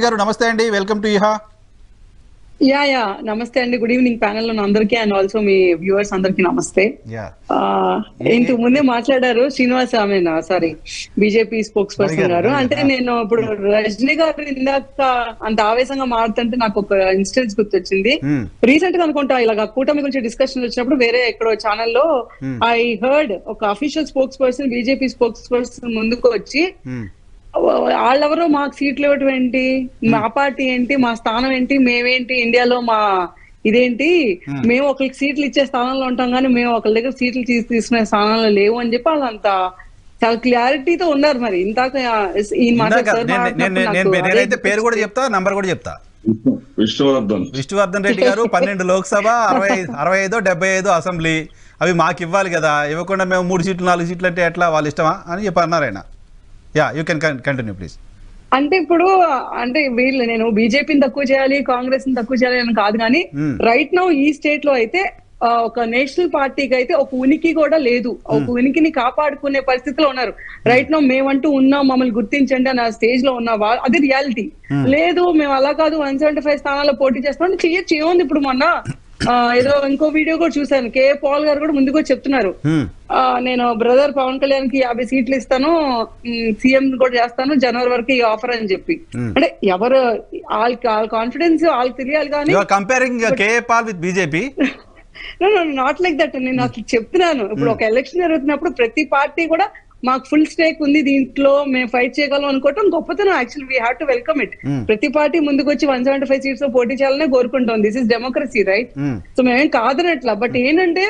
గారు నమస్తే అండి, వెల్కమ్ టు ఇహా. యా నమస్తే అండి, గుడ్ ఈవినింగ్ ప్యానెల్ లో అందరికీ అండ్ ఆల్సో మీ వ్యూవర్స్ అందరికీ నమస్తే. ఇంతకు ముందే మాట్లాడారు Srinivas sorry BJP spokes person గారు. అంటే నేను ఇప్పుడు రజనీ గారు ఇందాక అంత ఆవేశంగా మారుతుంటే నాకు ఒక ఇన్సిడెంట్స్ గుర్తొచ్చింది. రీసెంట్ గా అనుకుంటా ఇలాగ కూటమి గురించి డిస్కషన్ వచ్చినప్పుడు వేరే ఎక్కడో ఛానల్లో ఐ హర్డ్ ఒక official spokes person BJP spokes person ముందుకు వచ్చి వాళ్ళెవరో మాకు సీట్లు ఇవ్వటం ఏంటి, మా పార్టీ ఏంటి, మా స్థానం ఏంటి, మేమేంటి ఇండియాలో మా ఇదేంటి, మేము ఒకరికి సీట్లు ఇచ్చే స్థానంలో ఉంటాం కానీ మేము ఒకరి దగ్గర సీట్లు తీసుకునే స్థానంలో లేవు అని చెప్పి వాళ్ళంతా చాలా క్లారిటీతో ఉన్నారు. మరి ఇందాక నేనైతే పేరు కూడా చెప్తా, నంబర్ కూడా చెప్తా. విష్ణువర్ధన్ రెడ్డి గారు 12 లోక్సభ, 65 75 అసెంబ్లీ, అవి మాకు ఇవ్వాలి కదా, ఇవ్వకుండా మేము 3 సీట్లు 4 సీట్లు అంటే ఎట్లా, వాళ్ళ ఇష్టమా అని చెప్పి అన్నారు ఆయన. You can continue please. అంటే ఇప్పుడు అంటే వీళ్ళు నేను బీజేపీని తక్కువ చేయాలి, కాంగ్రెస్ ని తక్కువ చేయాలి అని కాదు, కానీ రైట్ నౌ ఈ స్టేట్ లో అయితే ఒక నేషనల్ పార్టీకి అయితే ఒక ఉనికి కూడా లేదు. ఒక ఉనికిని కాపాడుకునే పరిస్థితిలో ఉన్నారు. రైట్ నౌ మేమంటూ ఉన్నాం, మమ్మల్ని గుర్తించండి అన్న స్టేజ్ లో ఉన్న వాళ్ళు, అది రియాలిటీ. లేదు మేము అలా కాదు 175 స్థానాల్లో పోటీ చేస్తాం చేయొచ్చు, ఏముంది. ఇప్పుడు మొన్న ఏదో ఇంకో వీడియో కూడా చూసాను, కే పాల్ గారు కూడా ముందుకు చెప్తున్నారు, నేను బ్రదర్ పవన్ కళ్యాణ్ కి 50 సీట్లు ఇస్తాను, సీఎం కూడా చేస్తాను జనవరి వరకు ఈ ఆఫర్ అని చెప్పి. అంటే ఎవరు వాళ్ళ కాన్ఫిడెన్స్ వాళ్ళకి తెలియాలి. కానీ comparing K Paul with BJP not like that. నేను అసలు చెప్తున్నాను, ఇప్పుడు ఒక ఎలక్షన్ జరుగుతున్నప్పుడు ప్రతి పార్టీ కూడా మాకు ఫుల్ స్టేక్ ఉంది దీంట్లో, మేము ఫైట్ చేయగలం అనుకోవటం గొప్పతనం. Actually we have to welcome it. ప్రతి పార్టీ ముందుకు వచ్చి 175 సీట్స్ లో పోటీ చేయాలనే కోరుకుంటాం. This is democracy, right? So మేమేం కాదనట్లా. బట్ ఏంటంటే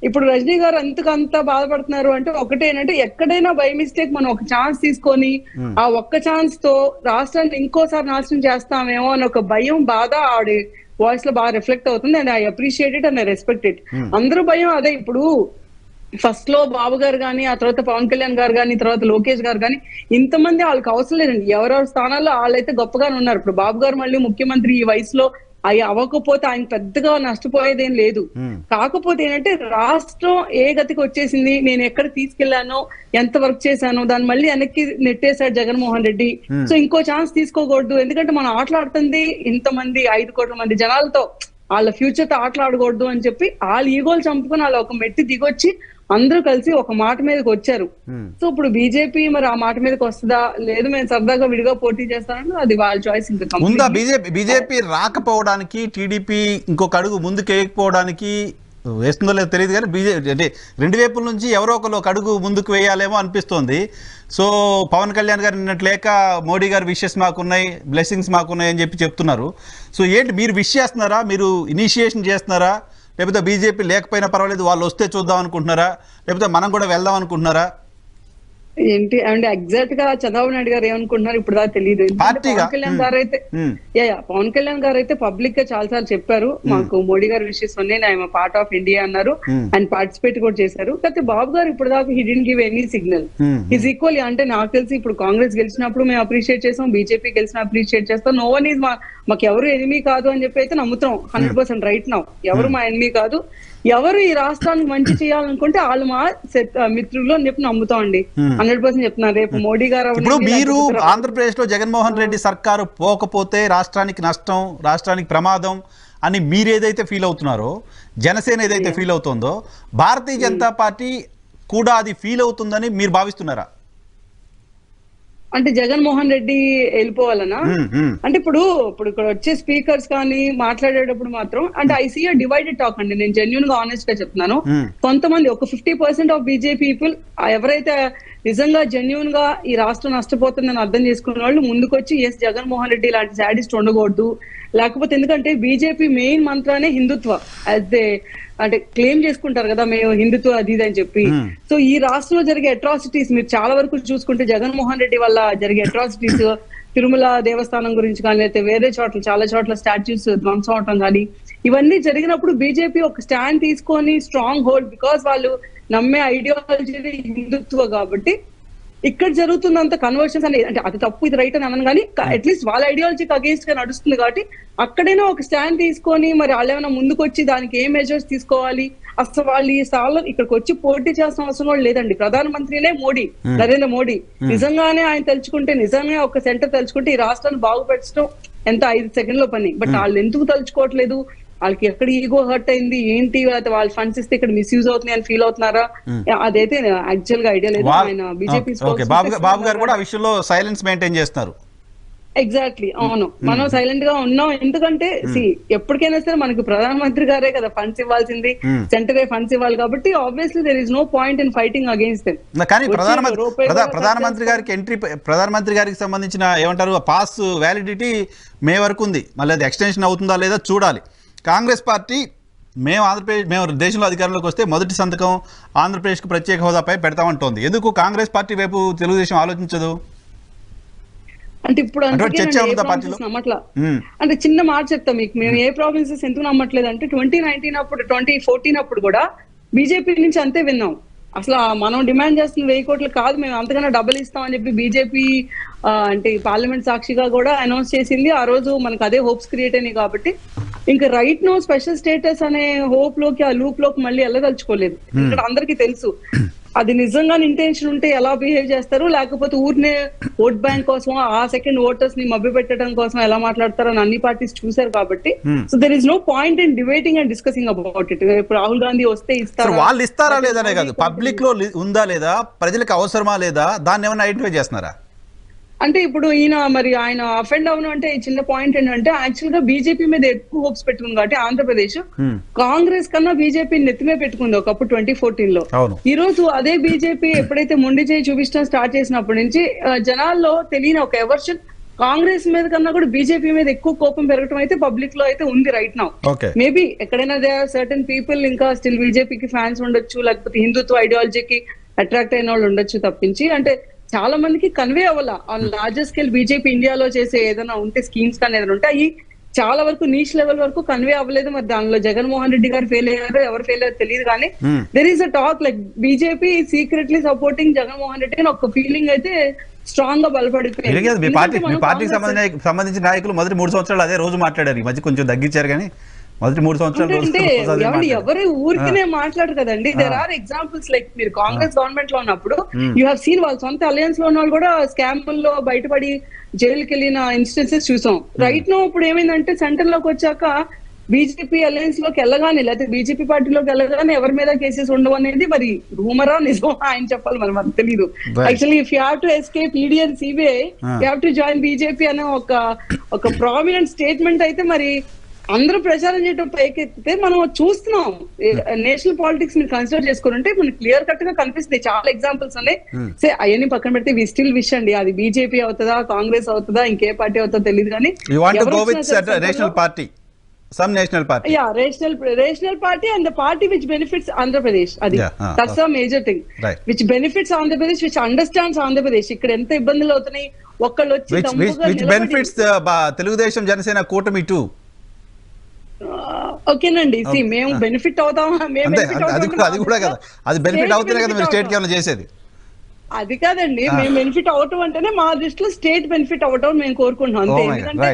ఇప్పుడు రజనీ గారు అంతకంతా బాధపడుతున్నారు అంటే ఒకటేనంటే, ఎక్కడైనా బై మిస్టేక్ మనం ఒక ఛాన్స్ తీసుకొని ఆ ఒక్క ఛాన్స్ తో రాష్ట్రాన్ని ఇంకోసారి నాశనం చేస్తామేమో అని ఒక భయం, బాధ ఆవిడ వాయిస్ లో బాగా రిఫ్లెక్ట్ అవుతుంది. And I appreciate it and I respect it. అందరూ భయం అదే. ఇప్పుడు ఫస్ట్ లో బాబు గారు కానీ, ఆ తర్వాత పవన్ కళ్యాణ్ గారు కానీ, తర్వాత లోకేష్ గారు కానీ, ఇంతమంది వాళ్ళకి అవసరం లేదండి. ఎవరెవరి స్థానాల్లో వాళ్ళైతే గొప్పగానే ఉన్నారు. ఇప్పుడు బాబు గారు మళ్ళీ ముఖ్యమంత్రి ఈ వయసులో అవి అవ్వకపోతే ఆయన పెద్దగా నష్టపోయేదేం లేదు. కాకపోతే ఏంటంటే రాష్ట్రం ఏ గతికి వచ్చేసింది, నేను ఎక్కడ తీసుకెళ్లానో, ఎంత వర్క్ చేశానో దాన్ని మళ్ళీ వెనక్కి నెట్టేశాడు జగన్మోహన్ రెడ్డి. సో ఇంకో ఛాన్స్ తీసుకోకూడదు. ఎందుకంటే మనం ఆటలాడుతుంది ఇంతమంది 5 కోట్ల మంది జనాలతో, వాళ్ళ ఫ్యూచర్ తో ఆటలాడకూడదు అని చెప్పి వాళ్ళ ఈగోలు చంపుకొని వాళ్ళు ఒక మెట్టి దిగొచ్చి అందరూ కలిసి ఒక మాట మీదకి వచ్చారు. సో ఇప్పుడు బీజేపీ మరి ఆ మాట మీదకి వస్తుందా, లేదు మేము సరదాగా విడిగా పోటీ చేస్తానని అది వాళ్ళ చాయిస్. ఇంకా బీజేపీ రాకపోవడానికి, టీడీపీ ఇంకొక అడుగు ముందుకు వేయకపోవడానికి వేస్తుందో లేదో తెలియదు, కానీ బీజేపీ అంటే 2 వైపుల నుంచి ఎవరో ఒకరు ఒక అడుగు ముందుకు వేయాలేమో అనిపిస్తోంది. సో పవన్ కళ్యాణ్ గారు నిన్నట్లేక మోడీ గారు విషెస్ మాకున్నాయి, బ్లెస్సింగ్స్ మాకున్నాయి అని చెప్పి చెప్తున్నారు. సో ఏంటి, మీరు విష్ చేస్తున్నారా, మీరు ఇనిషియేషన్ చేస్తున్నారా, లేకపోతే బీజేపీ లేకపోయినా పర్వాలేదు వాళ్ళు వస్తే చూద్దాం అనుకుంటున్నారా, లేకపోతే మనం కూడా వెళ్దాం అనుకుంటున్నారా? ఏంటి అంటే ఎగ్జాక్ట్ గా చంద్రబాబు నాయుడు గారు ఏమనుకుంటున్నారు ఇప్పుడు దాకా తెలియదు. పవన్ కళ్యాణ్ గారు అయితే పబ్లిక్ గా చాలా సార్లు చెప్పారు, మాకు మోడీ గారు విషెస్ ఉన్నాయి, ఐఎమ్ పార్ట్ ఆఫ్ ఇండియా అన్నారు, అండ్ పార్టిసిపేట్ కూడా చేశారు. కాకపోతే బాబు గారు ఇప్పుడు దాకా he didn't give any signal. Is equally, అంటే నాకు తెలిసి ఇప్పుడు కాంగ్రెస్ గెలిచినప్పుడు మేము అప్రిషియేట్ చేస్తాం, బీజేపీ గెలిచిన అప్రిషియేట్ చేస్తాం. నో వన్ ఈజ్ మాకు ఎవరు ఎనిమీ కాదు అని చెప్పి అయితే నమ్ముతాం 100% రైట్ నౌ. ఎవరు మా ఎనిమీ కాదు, ఎవరు ఈ రాష్ట్రానికి మంచి చేయాలనుకుంటే వాళ్ళు మా మిత్రులు అని చెప్పి నమ్ముతాం అండి. 100% చెప్తున్నారు. రేపు మోడీ గారు ఇప్పుడు మీరు ఆంధ్రప్రదేశ్ లో జగన్మోహన్ రెడ్డి సర్కారు పోకపోతే రాష్ట్రానికి నష్టం, రాష్ట్రానికి ప్రమాదం అని మీరు ఏదైతే ఫీల్ అవుతున్నారో, జనసేన ఏదైతే ఫీల్ అవుతుందో, భారతీయ జనతా పార్టీ కూడా అది ఫీల్ అవుతుందని మీరు భావిస్తున్నారా? అంటే జగన్మోహన్ రెడ్డి వెళ్ళిపోవాలనా? అంటే ఇప్పుడు ఇక్కడ వచ్చే స్పీకర్స్ కానీ మాట్లాడేటప్పుడు మాత్రం అంటే I see a divided talk అండి. నేను జెన్యూన్ గా ఆనెస్ట్ గా చెప్తున్నాను. కొంతమంది ఒక 50% ఆఫ్ బీజేపీ పీపుల్ ఎవరైతే నిజంగా జెన్యూన్ గా ఈ రాష్ట్రం నష్టపోతుందని అర్థం చేసుకున్న వాళ్ళు ముందుకొచ్చి ఎస్ జగన్మోహన్ రెడ్డి ఇలాంటి శాడిస్ట్ ఉండకూడదు, లేకపోతే ఎందుకంటే బీజేపీ మెయిన్ మంత్రానే హిందుత్వ, అంటే క్లెయిమ్ చేసుకుంటారు కదా మేము హిందుత్వ అది ఇది అని చెప్పి. సో ఈ రాష్ట్రంలో జరిగే అట్రాసిటీస్ మీరు చాలా వరకు చూసుకుంటే జగన్మోహన్ రెడ్డి వల్ల జరిగే అట్రాసిటీస్, తిరుమల దేవస్థానం గురించి కానీ, లేకపోతే వేరే చోట్ల చాలా చోట్ల స్టాచ్యూస్ ధ్వంసం అవటం కానీ, ఇవన్నీ జరిగినప్పుడు బీజేపీ ఒక స్టాండ్ తీసుకొని స్ట్రాంగ్ హోల్డ్, బికాస్ వాళ్ళు నమ్మే ఐడియాలజీ హిందుత్వ కాబట్టి ఇక్కడ జరుగుతున్నంత కన్వర్షన్స్ అనేది అంటే అది తప్పు ఇది రైట్ అని అనను కానీ అట్లీస్ట్ వాళ్ళ ఐడియాలజీకి అగేన్స్ట్ గా నడుస్తుంది కాబట్టి అక్కడైనా ఒక స్టాండ్ తీసుకొని మరి వాళ్ళు ఏమైనా ముందుకు వచ్చి దానికి ఏ మెజర్స్ తీసుకోవాలి, అసలు వాళ్ళు ఈ సార్లు ఇక్కడికి వచ్చి పోటీ చేయాల్సిన అవసరం కూడా లేదండి. ప్రధానమంత్రినే మోడీ, నరేంద్ర మోడీ. నిజంగానే ఆయన తలుచుకుంటే, నిజంగా ఒక సెంటర్ తలుచుకుంటే ఈ రాష్ట్రాన్ని బాగుపరచడం ఎంత 5 సెకండ్ల పని. బట్ వాళ్ళు ఎందుకు తలుచుకోవట్లేదు, వాళ్ళకి ఎక్కడ ఈగో హర్ట్ అయింది ఏంటి, వాళ్ళు ఫండ్స్ ఇస్తే ఇక్కడ మిస్యూజ్ అవుతుంది అని ఫీల్ అవుతున్నారా, అదైతే యాక్చువల్ గా ఐడియా లేదు. ఆయన బీజేపీ బాబు గారు కూడా ఆ విషయంలో సైలెన్స్ మెయింటైన్ చేస్తున్నారు. ఎగ్జాక్ట్లీ, అవును. మనం సైలెంట్ గా ఉన్నాం ఎందుకంటే ఎప్పటికైనా సరే మనకి ప్రధానమంత్రి గారే కదా ఫండ్స్ ఇవ్వాల్సింది, సెంటరే ఫండ్స్ ఇవ్వాలి కాబట్టి obviously there is no point in fighting against them. కానీ ప్రధానమంత్రి గారికి సంబంధించిన ఏమంటారు పాస్ వ్యాలిడిటీ మే వరకు ఉంది, మళ్ళీ అది ఎక్స్టెన్షన్ అవుతుందా లేదా చూడాలి. కాంగ్రెస్ పార్టీ మేము దేశంలో అధికారంలోకి వస్తే మొదటి సంతకం ఆంధ్రప్రదేశ్కు ప్రత్యేక హోదాపై పెడతామంటోంది. ఎందుకు కాంగ్రెస్ పార్టీ వైపు తెలుగుదేశం ఆలోచించదు? అంటే ఇప్పుడు నమ్మట్లా అంటే చిన్న మాట చెప్తా మీకు, మేము ఏ ప్రావిన్సెస్ ఎందుకు నమ్మట్లేదు అంటే 2019 అప్పుడు 2014 అప్పుడు కూడా బీజేపీ నుంచి అంతే విన్నాం. అసలు మనం డిమాండ్ చేస్తున్న 1000 కోట్లు కాదు, మేము అంతకన్నా డబ్బులు ఇస్తామని చెప్పి బీజేపీ అంటే పార్లమెంట్ సాక్షిగా కూడా అనౌన్స్ చేసింది. ఆ రోజు మనకు అదే హోప్స్ క్రియేట్ అయినాయి కాబట్టి ఇంకా రైట్ నో స్పెషల్ స్టేటస్ అనే హోప్ లోకి ఆ లూప్ లోకి మళ్ళీ వెళ్ళదలుచుకోలేదు. ఇక్కడ అందరికీ తెలుసు అది నిజంగా ఇంటెన్షన్ ఉంటే ఎలా బిహేవ్ చేస్తారు, లేకపోతే ఊరినే ఓట్ బ్యాంక్ కోసం ఆ సెకండ్ ఓటర్స్ ని మభ్య పెట్టడం కోసం ఎలా మాట్లాడతారు అని అన్ని పార్టీస్ చూసారు కాబట్టి so there is no point in debating and discussing about it. ఇప్పుడు రాహుల్ గాంధీ వస్తే ఇస్తారు, వాళ్ళు ఇస్తారా లేదనే కాదు, పబ్లిక్ లో ఉందా లేదా, ప్రజలకు అవసరమా లేదా, దాన్ని ఏమైనా ఐడెంటిఫై చేస్తున్నారా? అంటే ఇప్పుడు ఆయన అఫెండ్ అవును అంటే చిన్న పాయింట్ ఏంటంటే యాక్చువల్ గా బీజేపీ మీద ఎక్కువ హోప్స్ పెట్టుకుంది కాబట్టి ఆంధ్రప్రదేశ్ కాంగ్రెస్ కన్నా బీజేపీ నెత్తిమే పెట్టుకుంది ఒకప్పుడు 2014 లో. ఈ రోజు అదే బీజేపీ ఎప్పుడైతే మొండి చేయి చూపించడం స్టార్ట్ చేసినప్పటి నుంచి జనాల్లో తెలియని ఒక ఎవర్షన్ కాంగ్రెస్ మీద కన్నా కూడా బీజేపీ మీద ఎక్కువ కోపం పెరగడం అయితే పబ్లిక్ లో అయితే ఉంది రైట్ నౌ. మేబీ ఎక్కడైనా దే ఆర్ సర్టన్ పీపుల్ ఇంకా స్టిల్ బీజేపీకి ఫ్యాన్స్ ఉండొచ్చు, లేకపోతే హిందుత్వ ఐడియాలజీకి అట్రాక్ట్ అయిన వాళ్ళు ఉండొచ్చు తప్పించి అంటే చాలా మందికి కన్వే అవ్వాల ఆన్ లార్జర్ స్కేల్ బీజేపీ ఇండియాలో చేసే ఏదైనా ఉంటే స్కీమ్స్ కానీ ఏదైనా ఉంటే అవి చాలా వరకు నీచ్ లెవెల్ వరకు కన్వే అవ్వలేదు. మరి దానిలో జగన్మోహన్ రెడ్డి గారు ఫెయిల్ అయ్యారో ఎవరు ఫెయిల్ అయ్యారో తెలియదు కానీ there is a talk like BJP secretly supporting Jaganmohan Reddy అని ఒక ఫీలింగ్ అయితే స్ట్రాంగ్ గా బలపడిపోయింది. మీ పార్టీకి సంబంధించిన నాయకులు మొదటి 3 సంవత్సరాలు అదే రోజు మాట్లాడారు, ఈ మధ్య కొంచెం తగ్గించారు కానీ మొదటి 3 సంవత్సరాలు ఎవరు ఊరికినే మాట్లాడరు కదండి. దేర్ ఆర్ ఎగ్జాంపుల్స్ లైక్ మీరు కాంగ్రెస్ గవర్నమెంట్ లో ఉన్నప్పుడు యూ హావ్ సీన్ వాళ్ళ సొంత అలయన్స్ లో ఉన్న వాళ్ళు కూడా స్కామ్లో బయటపడి జైలుకి వెళ్ళిన ఇన్స్టెన్సెస్ చూసాం. రైట్ నో ఇప్పుడు ఏమైందంటే సెంటర్ లోకి వచ్చాక బీజేపీ అలయన్స్ లోకి వెళ్ళగానే లేకపోతే బీజేపీ పార్టీలోకి వెళ్ళగానే ఎవరి మీద కేసెస్ ఉండవు అనేది మరి రూమరా నిజం ఆయన చెప్పాలి, మరి మనకు తెలియదు. Actually if you have to escape ED and CBI you have to join BJP అనే ఒక ప్రామినెంట్ స్టేట్మెంట్ అయితే మరి అందరూ ప్రచారం చేయడం పైకెత్తితే మనం చూస్తున్నాం. నేషనల్ పాలిటిక్స్ మీరు కన్సిడర్ చేసుకుంటే మనకి క్లియర్ కట్ గా కనిపిస్తుంది. చాలా ఎగ్జాంపుల్స్ ఉన్నాయి. సే అవన్నీ పక్కన పెడితే వి స్టిల్ విష్ అండి, అది బీజేపీ అవుతుందా కాంగ్రెస్ అవుతుందా ఇంకే పార్టీ అవుతుందో తెలియదు కానీ national party and the party which benefits Andhra Pradesh. That's a major thing. Right. Which benefits Andhra Pradesh, which understands Andhra Pradesh. ఇక్కడ ఎంత ఇబ్బందులు అవుతున్నాయి ఒక్కళ్ళు వచ్చి which benefits తెలుగుదేశం జనసేన కూటమి too. ఓకేనండి, మేము బెనిఫిట్ అవుతామా, అది కూడా కదా, అది బెనిఫిట్ అవుతేనే కదా మీరు స్టేట్ కి చేసేది. అది కాదండి, మేము బెనిఫిట్ అవటం అంటేనే మా దృష్టిలో స్టేట్ బెనిఫిట్ అవటం మేము కోరుకుంటున్నాం అంతే. ఎందుకంటే